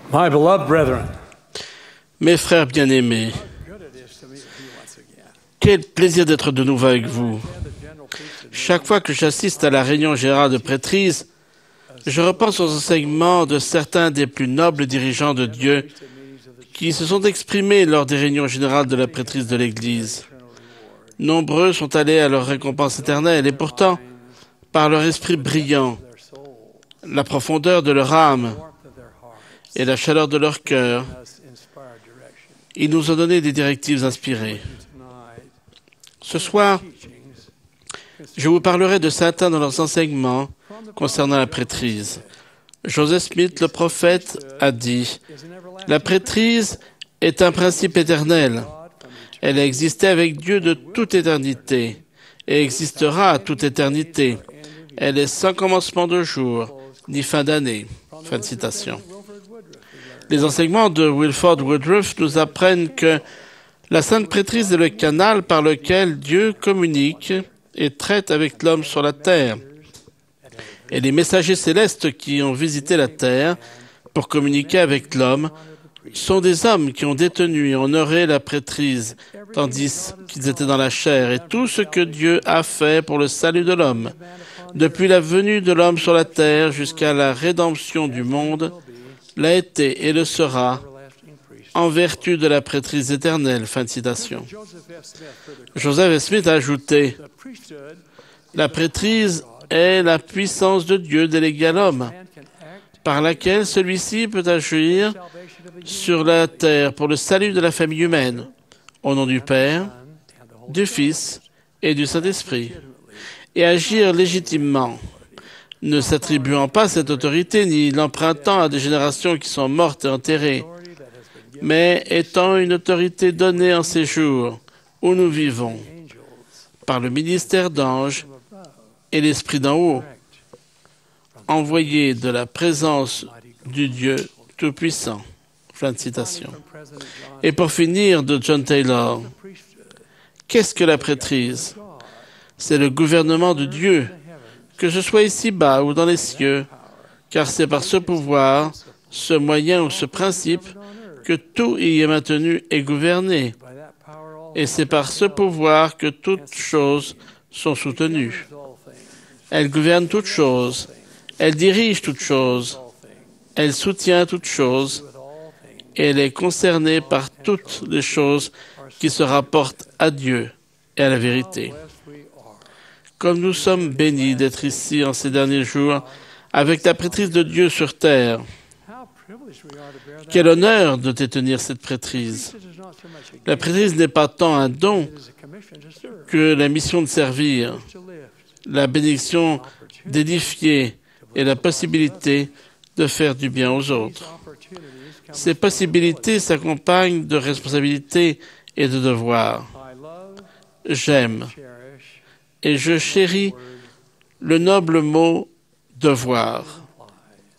My beloved brethren, Mes frères bien-aimés, quel plaisir d'être de nouveau avec vous. Chaque fois que j'assiste à la réunion générale de prêtrise, je repense aux enseignements de certains des plus nobles dirigeants de Dieu qui se sont exprimés lors des réunions générales de la prêtrise de l'Église. Nombreux sont allés à leur récompense éternelle et pourtant, par leur esprit brillant, la profondeur de leur âme et la chaleur de leur cœur, ils nous ont donné des directives inspirées. Ce soir, je vous parlerai de certains de leurs enseignements concernant la prêtrise. Joseph Smith, le prophète, a dit « La prêtrise est un principe éternel. Elle a existé avec Dieu de toute éternité et existera à toute éternité. Elle est sans commencement de jour, ni fin d'année. » Fin de citation. Les enseignements de Wilford Woodruff nous apprennent que la sainte prêtrise est le canal par lequel Dieu communique et traite avec l'homme sur la terre. Et les messagers célestes qui ont visité la terre pour communiquer avec l'homme sont des hommes qui ont détenu et honoré la prêtrise, tandis qu'ils étaient dans la chair, et tout ce que Dieu a fait pour le salut de l'homme, depuis la venue de l'homme sur la terre jusqu'à la rédemption du monde, l'a été et le sera en vertu de la prêtrise éternelle. Fin de citation. Joseph Smith a ajouté « La prêtrise est la puissance de Dieu déléguée à l'homme, par laquelle celui-ci peut agir sur la terre pour le salut de la famille humaine, au nom du Père, du Fils et du Saint-Esprit, et agir légitimement, ne s'attribuant pas cette autorité ni l'empruntant à des générations qui sont mortes et enterrées, mais étant une autorité donnée en ces jours où nous vivons, par le ministère d'anges et l'Esprit d'en haut, envoyé de la présence du Dieu Tout-Puissant. » Fin de citation. Et pour finir, de John Taylor, qu'est-ce que la prêtrise? C'est le gouvernement de Dieu, que ce soit ici-bas ou dans les cieux, car c'est par ce pouvoir, ce moyen ou ce principe que tout y est maintenu et gouverné. Et c'est par ce pouvoir que toutes choses sont soutenues. Elle gouverne toutes choses, elle dirige toutes choses, elle soutient toutes choses, et elle est concernée par toutes les choses qui se rapportent à Dieu et à la vérité. Comme nous sommes bénis d'être ici en ces derniers jours avec la prêtrise de Dieu sur terre. Quel honneur de détenir cette prêtrise. La prêtrise n'est pas tant un don que la mission de servir, la bénédiction d'édifier et la possibilité de faire du bien aux autres. Ces possibilités s'accompagnent de responsabilités et de devoirs. J'aime et je chéris le noble mot « devoir »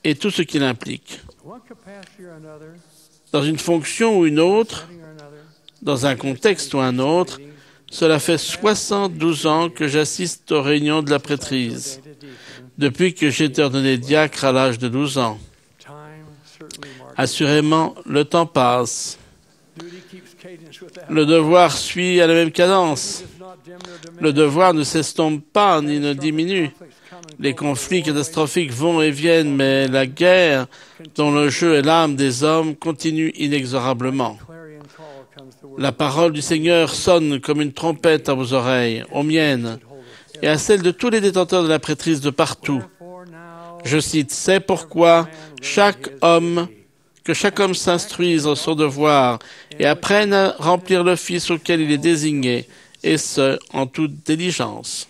et tout ce qu'il implique. Dans une fonction ou une autre, dans un contexte ou un autre, cela fait 72 ans que j'assiste aux réunions de la prêtrise, depuis que j'ai été ordonné diacre à l'âge de 12 ans. Assurément, le temps passe. Le devoir suit à la même cadence. Le devoir ne s'estompe pas ni ne diminue. Les conflits catastrophiques vont et viennent, mais la guerre, dont le jeu est l'âme des hommes, continue inexorablement. La parole du Seigneur sonne comme une trompette à vos oreilles, aux miennes, et à celles de tous les détenteurs de la prêtrise de partout. Je cite, « C'est pourquoi que chaque homme s'instruise en son devoir et apprenne à remplir l'office auquel il est désigné, et ce, en toute diligence. »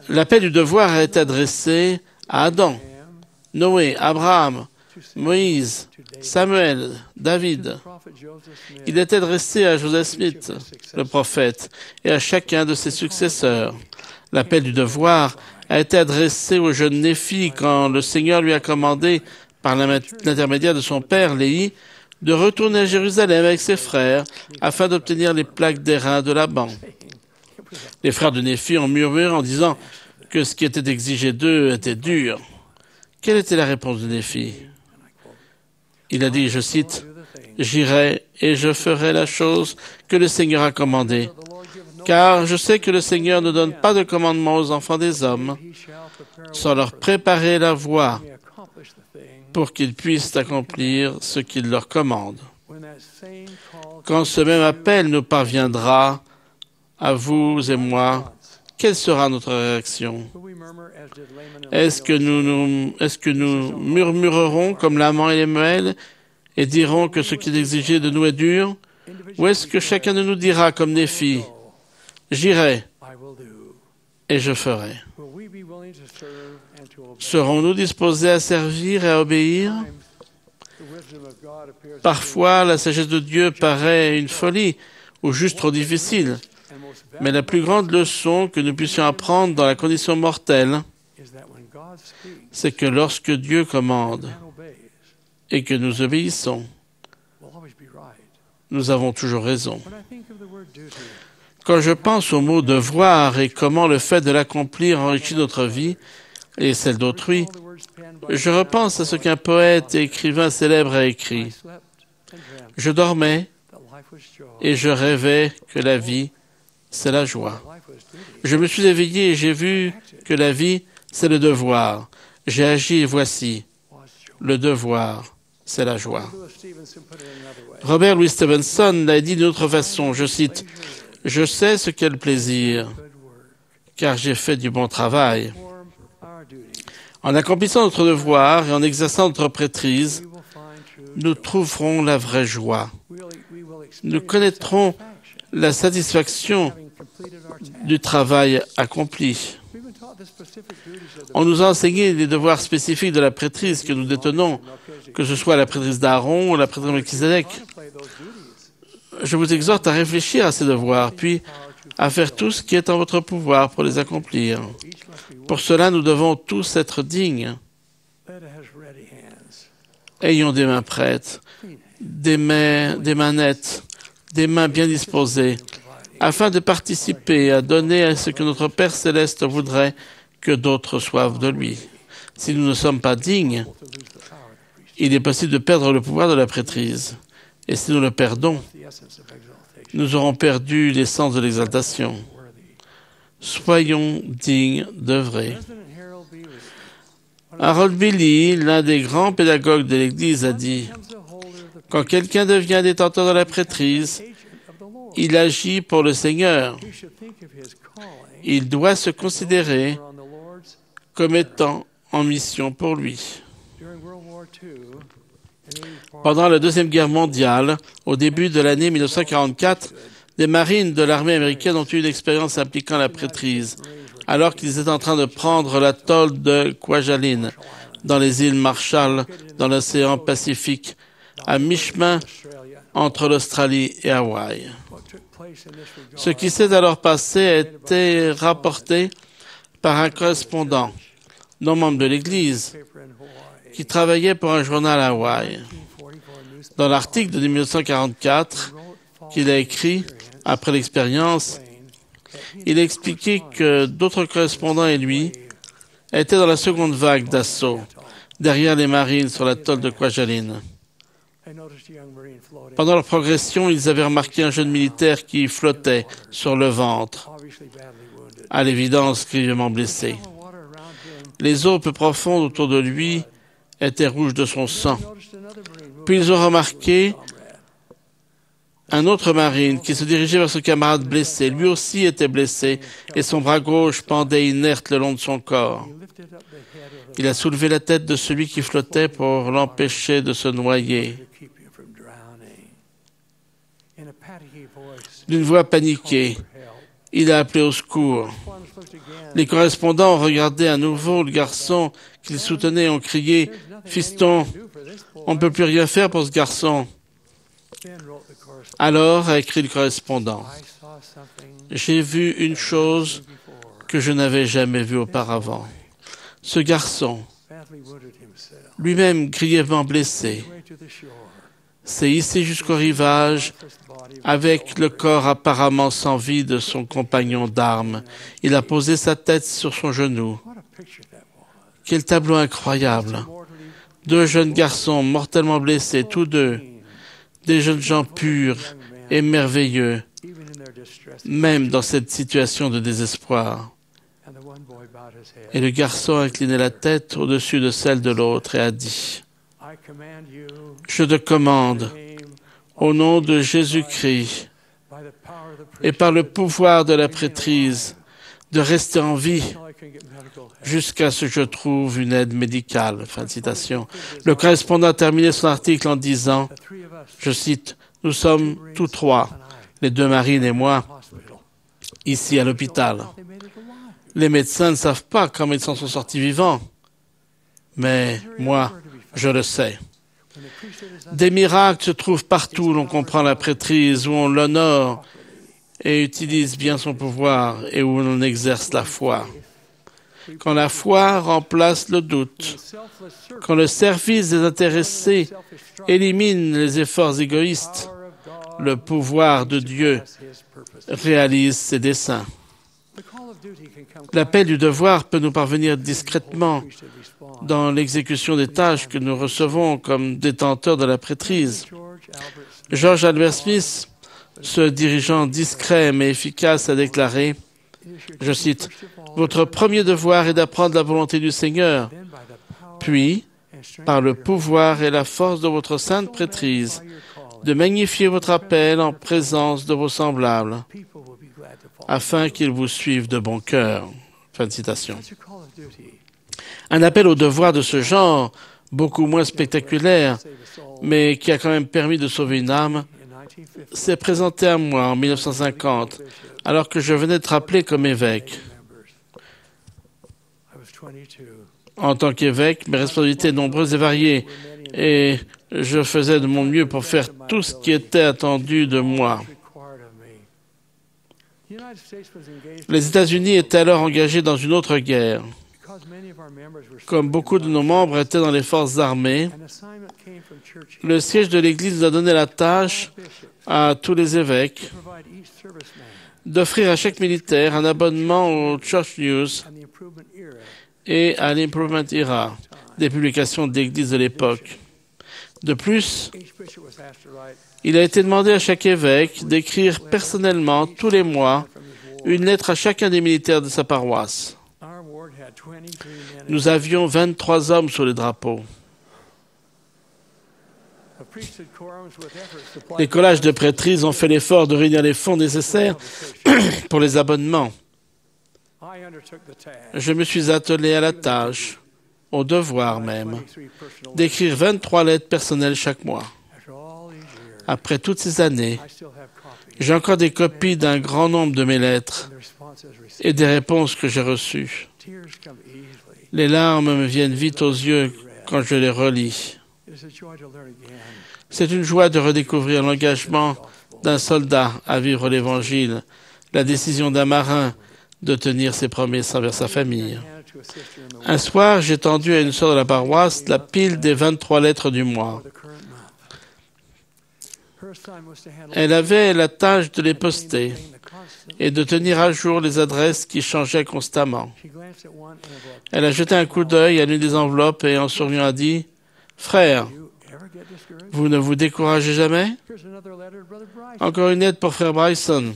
L'appel du devoir a été adressé à Adam, Noé, Abraham, Moïse, Samuel, David. Il est adressé à Joseph Smith, le prophète, et à chacun de ses successeurs. L'appel du devoir a été adressé au jeune Néphi quand le Seigneur lui a commandé, par l'intermédiaire de son père Léhi, de retourner à Jérusalem avec ses frères afin d'obtenir les plaques d'airain de Laban. Les frères de Néphi ont murmuré en disant que ce qui était exigé d'eux était dur. Quelle était la réponse de Néphi? Il a dit, je cite, « J'irai et je ferai la chose que le Seigneur a commandée, car je sais que le Seigneur ne donne pas de commandement aux enfants des hommes sans leur préparer la voie pour qu'ils puissent accomplir ce qu'il leur commande. » Quand ce même appel nous parviendra, à vous et moi, quelle sera notre réaction? Est-ce que nous murmurerons comme l'amant et Lemuel et dirons que ce qui est exigé de nous est dur? Ou est-ce que chacun de nous dira comme Néphi, « J'irai et je ferai » Serons-nous disposés à servir et à obéir? Parfois, la sagesse de Dieu paraît une folie ou juste trop difficile. Mais la plus grande leçon que nous puissions apprendre dans la condition mortelle, c'est que lorsque Dieu commande et que nous obéissons, nous avons toujours raison. Quand je pense au mot « devoir » et comment le fait de l'accomplir enrichit notre vie et celle d'autrui, je repense à ce qu'un poète et écrivain célèbre a écrit. « Je dormais et je rêvais que la vie, c'est la joie. Je me suis éveillé et j'ai vu que la vie, c'est le devoir. J'ai agi et voici, le devoir, c'est la joie. » Robert Louis Stevenson l'a dit d'une autre façon, je cite, « Je sais ce qu'est le plaisir, car j'ai fait du bon travail. » En accomplissant notre devoir et en exerçant notre prêtrise, nous trouverons la vraie joie. Nous connaîtrons la satisfaction du travail accompli. On nous a enseigné les devoirs spécifiques de la prêtrise que nous détenons, que ce soit la prêtrise d'Aaron ou la prêtrise de Melchizedek. Je vous exhorte à réfléchir à ces devoirs, puis à faire tout ce qui est en votre pouvoir pour les accomplir. Pour cela, nous devons tous être dignes. Ayons des mains prêtes, des mains nettes, des mains bien disposées, afin de participer à donner à ce que notre Père Céleste voudrait que d'autres reçoivent de lui. Si nous ne sommes pas dignes, il est possible de perdre le pouvoir de la prêtrise. Et si nous le perdons, nous aurons perdu l'essence de l'exaltation. Soyons dignes d'œuvrer. Harold Billy, l'un des grands pédagogues de l'Église, a dit « Quand quelqu'un devient détenteur de la prêtrise, il agit pour le Seigneur. Il doit se considérer comme étant en mission pour lui. » Pendant la Deuxième Guerre mondiale, au début de l'année 1944, des marines de l'armée américaine ont eu une expérience impliquant la prêtrise, alors qu'ils étaient en train de prendre l'atoll de Kwajalein, dans les îles Marshall, dans l'océan Pacifique, à mi-chemin entre l'Australie et Hawaï. Ce qui s'est alors passé a été rapporté par un correspondant, non membre de l'Église, qui travaillait pour un journal à Hawaï. Dans l'article de 1944 qu'il a écrit après l'expérience, il a expliqué que d'autres correspondants et lui étaient dans la seconde vague d'assaut, derrière les marines sur l'atoll de Kwajalein. Pendant leur progression, ils avaient remarqué un jeune militaire qui flottait sur le ventre, à l'évidence grièvement blessé. Les eaux peu profondes autour de lui étaient rouges de son sang. Puis ils ont remarqué un autre marine qui se dirigeait vers son camarade blessé. Lui aussi était blessé et son bras gauche pendait inerte le long de son corps. Il a soulevé la tête de celui qui flottait pour l'empêcher de se noyer. D'une voix paniquée, il a appelé au secours. Les correspondants ont regardé à nouveau le garçon qu'ils soutenaient et ont crié « Fiston, on ne peut plus rien faire pour ce garçon. » Alors a écrit le correspondant, « J'ai vu une chose que je n'avais jamais vue auparavant. Ce garçon, lui-même grièvement blessé, s'est hissé jusqu'au rivage avec le corps apparemment sans vie de son compagnon d'armes. Il a posé sa tête sur son genou. Quel tableau incroyable! 2 jeunes garçons mortellement blessés, tous deux, des jeunes gens purs et merveilleux, même dans cette situation de désespoir. Et le garçon a incliné la tête au-dessus de celle de l'autre et a dit, « Je te commande, au nom de Jésus-Christ, et par le pouvoir de la prêtrise, de rester en vie jusqu'à ce que je trouve une aide médicale. » Fin de citation. Le correspondant a terminé son article en disant, je cite, « Nous sommes tous trois, les 2 marines et moi, ici à l'hôpital. Les médecins ne savent pas comment ils s'en sont sortis vivants. Mais moi, je le sais. » Des miracles se trouvent partout où l'on comprend la prêtrise, où on l'honore et utilise bien son pouvoir et où l'on exerce la foi. Quand la foi remplace le doute, quand le service désintéressé élimine les efforts égoïstes, le pouvoir de Dieu réalise ses desseins. L'appel du devoir peut nous parvenir discrètement dans l'exécution des tâches que nous recevons comme détenteurs de la prêtrise. George Albert Smith, ce dirigeant discret mais efficace, a déclaré, je cite, « Votre premier devoir est d'apprendre la volonté du Seigneur, puis, par le pouvoir et la force de votre sainte prêtrise, de magnifier votre appel en présence de vos semblables, afin qu'ils vous suivent de bon cœur. » Fin de citation. Un appel au devoir de ce genre, beaucoup moins spectaculaire, mais qui a quand même permis de sauver une âme, s'est présenté à moi en 1950, alors que je venais d'être appelé comme évêque. En tant qu'évêque, mes responsabilités nombreuses et variées, et je faisais de mon mieux pour faire tout ce qui était attendu de moi. Les États-Unis étaient alors engagés dans une autre guerre. Comme beaucoup de nos membres étaient dans les forces armées, le siège de l'Église nous a donné la tâche à tous les évêques d'offrir à chaque militaire un abonnement au Church News et à l'Improvement Era, des publications d'Église de l'époque. De plus, il a été demandé à chaque évêque d'écrire personnellement, tous les mois, une lettre à chacun des militaires de sa paroisse. Nous avions 23 hommes sur les drapeaux. Les collages de prêtrise ont fait l'effort de réunir les fonds nécessaires pour les abonnements. Je me suis attelé à la tâche, au devoir même, d'écrire 23 lettres personnelles chaque mois. Après toutes ces années, j'ai encore des copies d'un grand nombre de mes lettres et des réponses que j'ai reçues. Les larmes me viennent vite aux yeux quand je les relis. C'est une joie de redécouvrir l'engagement d'un soldat à vivre l'Évangile, la décision d'un marin de tenir ses promesses envers sa famille. Un soir, j'ai tendu à une sœur de la paroisse la pile des 23 lettres du mois. Elle avait la tâche de les poster et de tenir à jour les adresses qui changeaient constamment. Elle a jeté un coup d'œil à l'une des enveloppes et en souriant a dit « Frère, vous ne vous découragez jamais? Encore une lettre pour frère Bryson.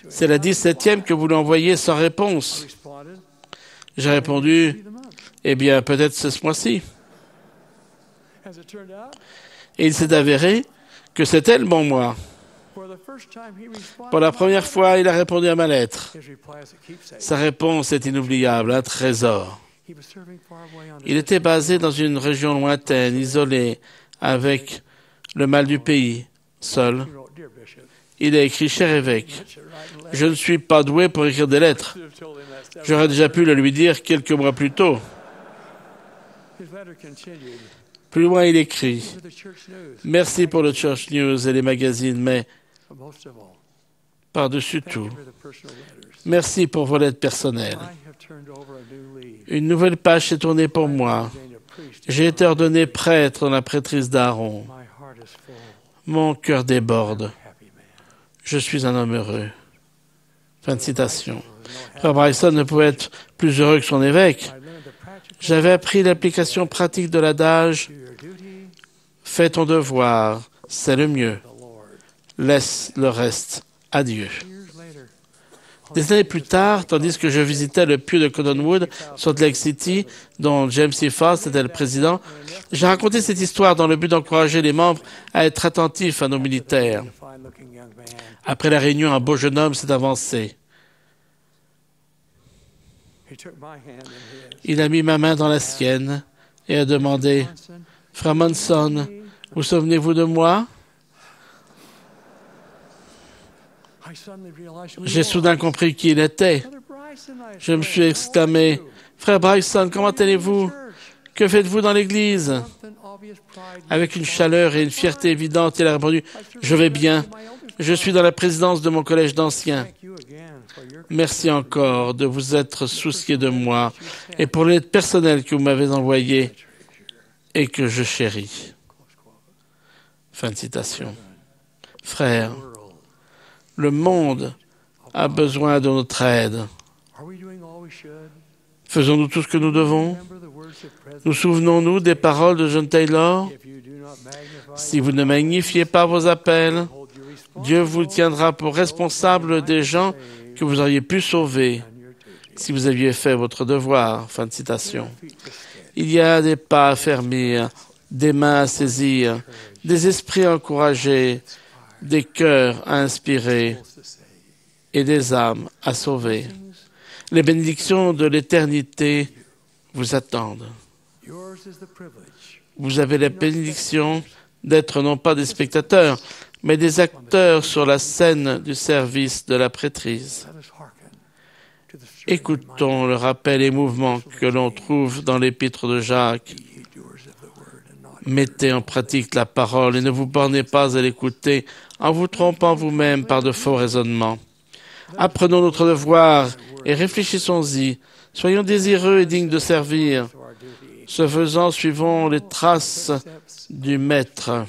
C'est la 17e que vous lui envoyez sans réponse. » J'ai répondu « Eh bien, peut-être c'est ce mois-ci. » Et il s'est avéré que c'était le bon mois. Pour la première fois, il a répondu à ma lettre. Sa réponse est inoubliable, un trésor. Il était basé dans une région lointaine, isolée, avec le mal du pays, seul. Il a écrit « Cher évêque, je ne suis pas doué pour écrire des lettres. J'aurais déjà pu le lui dire quelques mois plus tôt. » Plus loin, il écrit « Merci pour le Church News et les magazines, mais par-dessus tout, merci pour vos lettres personnelles. Une nouvelle page s'est tournée pour moi. J'ai été ordonné prêtre dans la prêtrise d'Aaron. Mon cœur déborde. Je suis un homme heureux. » Fin de citation. Frère Bryson ne pouvait être plus heureux que son évêque. J'avais appris l'application pratique de l'adage « Fais ton devoir, c'est le mieux. Laisse le reste à Dieu. » Des années plus tard, tandis que je visitais le puits de Cottonwood, Salt Lake City, dont James C. Faust était le président, j'ai raconté cette histoire dans le but d'encourager les membres à être attentifs à nos militaires. Après la réunion, un beau jeune homme s'est avancé. Il a mis ma main dans la sienne et a demandé « Frère Monson, vous souvenez-vous de moi ?» J'ai soudain compris qui il était. Je me suis exclamé « Frère Bryson, comment allez-vous? Que faites-vous dans l'église ?» Avec une chaleur et une fierté évidente, il a répondu « Je vais bien. Je suis dans la présidence de mon collège d'anciens. Merci encore de vous être soucié de moi et pour l'aide personnelle que vous m'avez envoyée et que je chéris. » Fin de citation. Frères, le monde a besoin de notre aide. Faisons-nous tout ce que nous devons? Nous souvenons-nous des paroles de John Taylor? Si vous ne magnifiez pas vos appels, Dieu vous tiendra pour responsable des gens que vous auriez pu sauver si vous aviez fait votre devoir. Fin de citation. Il y a des pas à fermir, des mains à saisir, des esprits à encourager, des cœurs à inspirer et des âmes à sauver. Les bénédictions de l'éternité vous attendent. Vous avez la bénédiction d'être non pas des spectateurs, mais des acteurs sur la scène du service de la prêtrise. Écoutons le rappel et mouvement que l'on trouve dans l'épître de Jacques. Mettez en pratique la parole et ne vous bornez pas à l'écouter en vous trompant vous-même par de faux raisonnements. Apprenons notre devoir et réfléchissons-y. Soyons désireux et dignes de servir. Ce faisant, suivons les traces du Maître.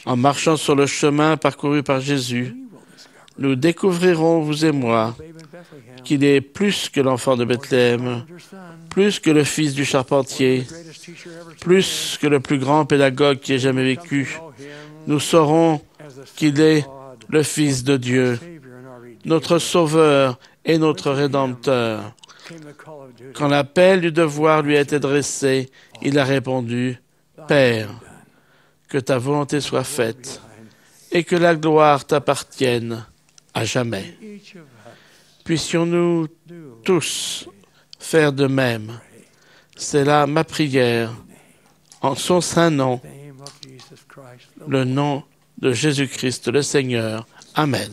En marchant sur le chemin parcouru par Jésus, nous découvrirons, vous et moi, qu'il est plus que l'enfant de Bethléem, plus que le fils du charpentier, plus que le plus grand pédagogue qui ait jamais vécu. Nous saurons qu'il est le Fils de Dieu, notre Sauveur et notre Rédempteur. Quand l'appel du devoir lui a été dressé, il a répondu « Père, que ta volonté soit faite et que la gloire t'appartienne à jamais. » Puissions-nous tous faire de même. C'est là ma prière, en son saint nom, le nom de Jésus-Christ le Seigneur. Amen.